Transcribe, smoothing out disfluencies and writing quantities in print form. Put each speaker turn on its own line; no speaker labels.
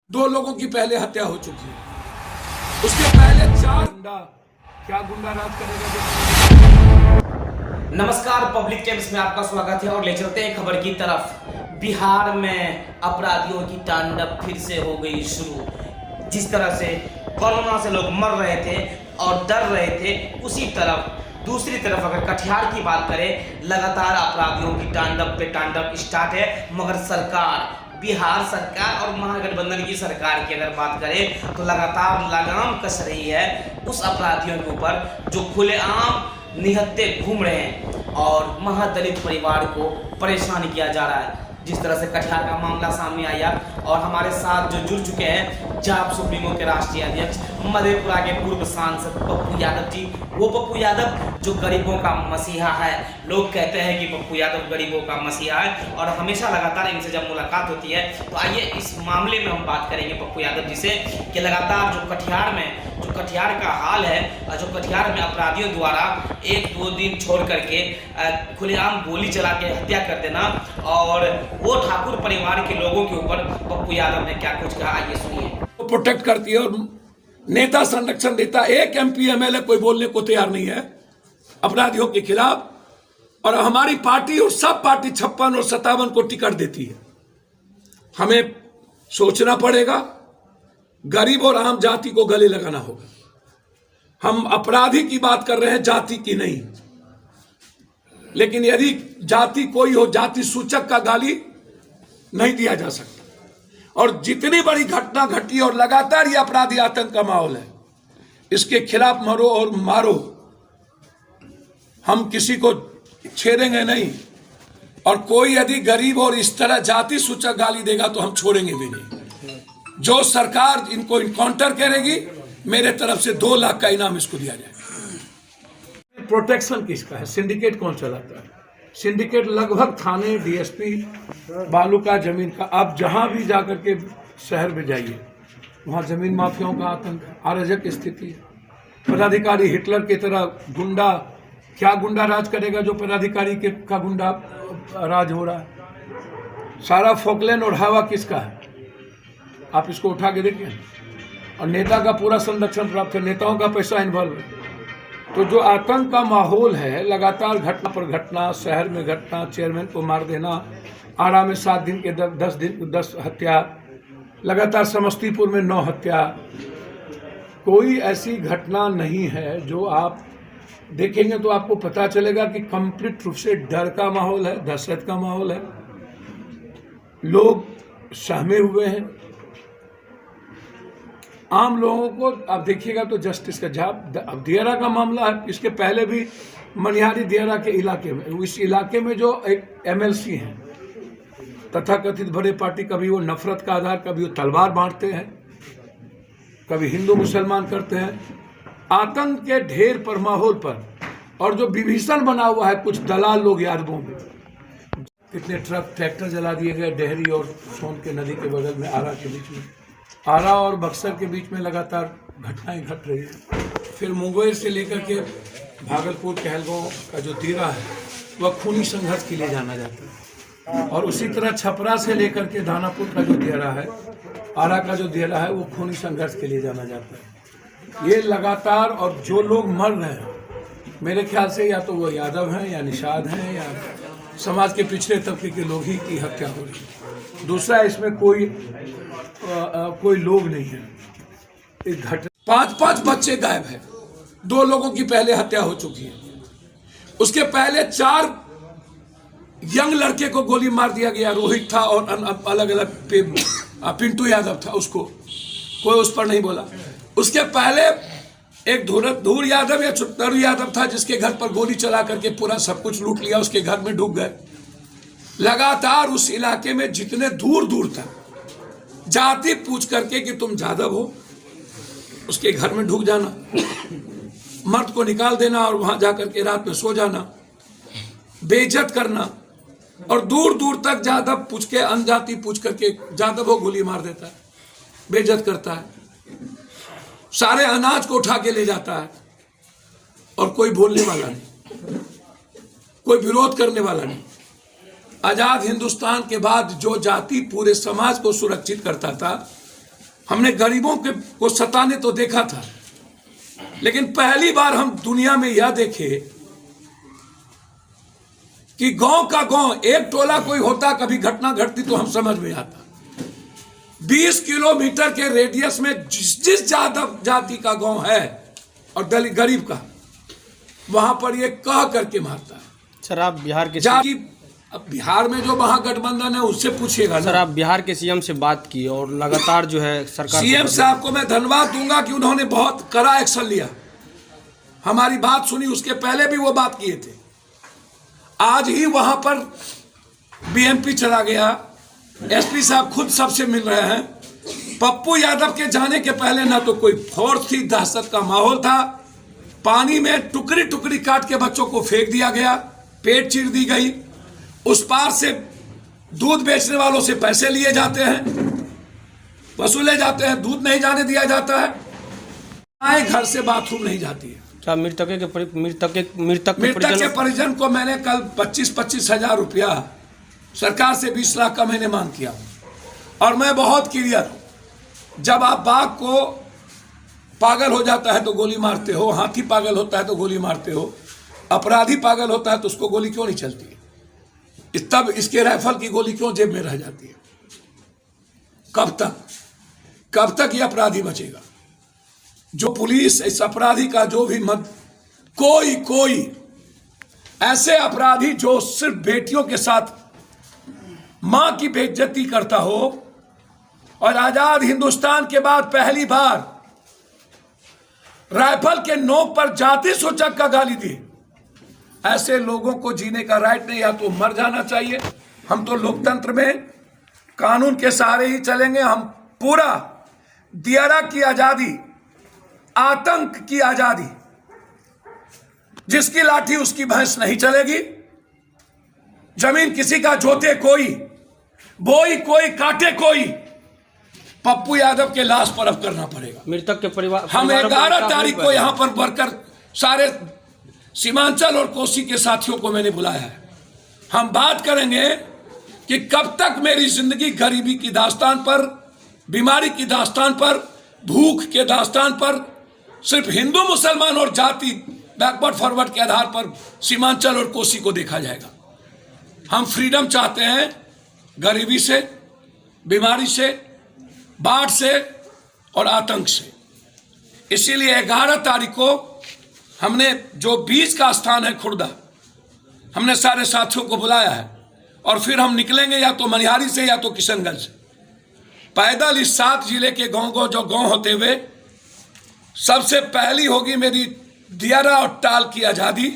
दो लोगों की पहले हत्या हो चुकी है। उसके पहले चार क्या गुंडा राज करेगा।
नमस्कार, पब्लिक टाइम्स में आपका स्वागत है और ले चलते हैं खबर की तरफ। बिहार में अपराधियों की तांडव फिर से हो गई शुरू। जिस तरह से कोरोना से लोग मर रहे थे और डर रहे थे, उसी तरफ दूसरी तरफ अगर कटिहार की बात करें, लगातार अपराधियों की तांडव पे तांडव स्टार्ट है। मगर सरकार, बिहार सरकार और महागठबंधन की सरकार की अगर बात करें तो लगातार लगाम कस रही है उस अपराधियों के ऊपर जो खुलेआम निहत्थे घूम रहे हैं और महादलित परिवार को परेशान किया जा रहा है। जिस तरह से कटिहार का मामला सामने आया और हमारे साथ जो जुड़ चुके हैं जाप सुप्रीमो के राष्ट्रीय अध्यक्ष मधेपुरा के पूर्व सांसद पप्पू यादव जी। वो पप्पू यादव जो गरीबों का मसीहा है, लोग कहते हैं कि पप्पू यादव गरीबों का मसीहा है और हमेशा लगातार इनसे जब मुलाकात होती है तो आइए इस मामले में हम बात करेंगे पप्पू यादव जी से कि लगातार जो कटिहार का हाल है, जो कटिहार में अपराधियों द्वारा एक दो दिन छोड़ करके खुलेआम गोली चला के हत्या कर देना और वो ठाकुर परिवार के लोगों के ऊपर पप्पू यादव ने क्या कुछ कहा, आइए सुनिए।
वो प्रोटेक्ट करती है और नेता संरक्षण देता है। एक एमपी एमएलए कोई बोलने को तैयार नहीं है अपराधियों के खिलाफ। और हमारी पार्टी और सब पार्टी 56 और 57 को टिकट देती है। हमें सोचना पड़ेगा, गरीब और आम जाति को गले लगाना होगा। हम अपराधी की बात कर रहे हैं, जाति की नहीं। लेकिन यदि जाति कोई हो, जाति सूचक का गाली नहीं दिया जा सकता। और जितनी बड़ी घटना घटी और लगातार ये अपराधी आतंक का माहौल है, इसके खिलाफ मरो और मारो। हम किसी को छेड़ेंगे नहीं। और कोई यदि गरीब और इस तरह जाति सूचक गाली देगा तो हम छोड़ेंगे भी नहीं। जो सरकार इनको इनकाउंटर करेगी, मेरे तरफ से 2 लाख का इनाम इसको दिया जाएगा। प्रोटेक्शन किसका है? सिंडिकेट कौन चलाता है? सिंडिकेट लगभग थाने, डीएसपी, बालू का, जमीन का। आप जहां भी जाकर के शहर में जाइए, वहां जमीन माफियाओं का आतंक, अराजक स्थिति है। पदाधिकारी हिटलर की तरह गुंडा, क्या गुंडा राज करेगा जो पदाधिकारी का गुंडा राज हो रहा है। सारा फोकलैंड और हवा किसका है? आप इसको उठा के देखिए। और नेता का पूरा संरक्षण प्राप्त है, नेताओं का पैसा इन्वॉल्व है। तो जो आतंक का माहौल है, लगातार घटना पर घटना, शहर में घटना, चेयरमैन को मार देना, आरा में 7 दिन के 10 हत्या, लगातार समस्तीपुर में 9 हत्या। कोई ऐसी घटना नहीं है जो आप देखेंगे तो आपको पता चलेगा कि कंप्लीट रूप से डर का माहौल है, दहशत का माहौल है। लोग सहमे हुए हैं। आम लोगों को आप देखिएगा तो जस्टिस का अब दियारा का मामला है। इसके पहले भी मनिहारी दियारा के इलाके में, इस इलाके में जो एक एमएलसी हैं तथाकथित बड़े पार्टी, कभी वो नफरत का आधार, कभी वो तलवार बांटते हैं, कभी हिंदू मुसलमान करते हैं। आतंक के ढेर पर, माहौल पर, और जो विभीषण बना हुआ है कुछ दलाल लोग यादवों में। कितने ट्रक ट्रैक्टर जला दिए गए डेहरी और सोन के नदी के बगल में, आरा के बीच में। आरा और बक्सर के बीच में लगातार घटनाएं घट रही है। फिर मुंगेर से लेकर के भागलपुर कहलगांव का जो दियारा है वह खूनी संघर्ष के लिए जाना जाता है। और उसी तरह छपरा से लेकर के दानापुर का जो दियारा है, आरा का जो दियारा है, वो खूनी संघर्ष के लिए जाना जाता है। ये लगातार, और जो लोग मर रहे हैं मेरे ख्याल से या तो वो यादव हैं या निषाद हैं या समाज के पिछड़े तबके के लोग ही की हत्या हो रही है। दूसरा, इसमें कोई लोग नहीं है। एक घटना 5 बच्चे गायब है। 2 लोगों की पहले हत्या हो चुकी है। उसके पहले 4 यंग लड़के को गोली मार दिया गया। रोहित था और अलग अलग पिंटू यादव था, उसको कोई उस पर नहीं बोला। उसके पहले एक धूर यादव या चुटनरू यादव था जिसके घर पर गोली चला करके पूरा सब कुछ लूट लिया, उसके घर में डूब गए। लगातार उस इलाके में जितने दूर दूर तक जाति पूछ करके कि तुम यादव हो, उसके घर में ढुक जाना, मर्द को निकाल देना और वहां जाकर के रात में सो जाना, बेइज्जत करना। और दूर दूर तक यादव पूछ के, अनजाति पूछ करके यादव हो गोली मार देता है, बेइज्जत करता है, सारे अनाज को उठा के ले जाता है। और कोई बोलने वाला नहीं, कोई विरोध करने वाला नहीं। आजाद हिंदुस्तान के बाद जो जाति पूरे समाज को सुरक्षित करता था, हमने गरीबों को सताने तो देखा था, लेकिन पहली बार हम दुनिया में यह देखे कि गांव का गांव, एक टोला कोई होता, कभी घटना घटती तो हम समझ में आता। 20 किलोमीटर के रेडियस में जिस जाति का गांव है और दलित गरीब का, वहां पर ये कह करके मारता है।
सर आप बिहार के
अब बिहार में जो महागठबंधन है उससे पूछिएगा।
सर आप बिहार के सीएम से बात की और लगातार जो है सरकार,
सीएम साहब को मैं धन्यवाद दूंगा कि उन्होंने बहुत कड़ा एक्शन लिया, हमारी बात सुनी। उसके पहले भी वो बात किए थे। आज ही वहां पर बीएमपी चला गया, एसपी साहब खुद सबसे मिल रहे हैं। पप्पू यादव के जाने के पहले ना तो कोई फोर्स थी, दहशत का माहौल था। पानी में टुकड़ी टुकड़ी काट के बच्चों को फेंक दिया गया, पेट चीर दी गई। उस पार से दूध बेचने वालों से पैसे लिए जाते हैं, वसूले जाते हैं, दूध नहीं जाने दिया जाता है। आए घर से बाथरूम नहीं जाती है।
क्या मृतक
के परिजन को मैंने कल 25-25 हजार रुपया सरकार से 20 लाख का मैंने मांग किया। और मैं बहुत क्लियर, जब आप बाघ को पागल हो जाता है तो गोली मारते हो, हाथी पागल होता है तो गोली मारते हो, अपराधी पागल होता है तो उसको गोली क्यों नहीं चलती है? तब इसके राइफल की गोली क्यों जेब में रह जाती है? कब तक ये अपराधी बचेगा? जो पुलिस इस अपराधी का जो भी कोई ऐसे अपराधी जो सिर्फ बेटियों के साथ मां की बेइज्जती करता हो और आजाद हिंदुस्तान के बाद पहली बार राइफल के नोक पर जाति सूचक का गाली दी, ऐसे लोगों को जीने का राइट नहीं। या तो मर जाना चाहिए। हम तो लोकतंत्र में कानून के सहारे ही चलेंगे। हम पूरा दियारा की आजादी, आतंक की आजादी, जिसकी लाठी उसकी भैंस नहीं चलेगी। जमीन किसी का जोते कोई, बोई कोई, काटे कोई, पप्पू यादव के लाश पर अब करना पड़ेगा।
मृतक के परिवार
हम 11 तारीख को यहां पर वर्कर सारे सीमांचल और कोसी के साथियों को मैंने बुलाया है। हम बात करेंगे कि कब तक मेरी जिंदगी गरीबी की दास्तान पर, बीमारी की दास्तान पर, भूख के दास्तान पर सिर्फ हिंदू मुसलमान और जाति बैकवर्ड फॉरवर्ड के आधार पर सीमांचल और कोसी को देखा जाएगा। हम फ्रीडम चाहते हैं, गरीबी से, बीमारी से, बाढ़ से और आतंक से। इसीलिए 11 तारीख को हमने जो बीच का स्थान है खुर्दा, हमने सारे साथियों को बुलाया है। और फिर हम निकलेंगे या तो मनिहारी से या तो किशनगंज से, पैदल इस 7 जिले के गांव जो गांव होते हुए। सबसे पहली होगी मेरी दियारा और टाल की आज़ादी।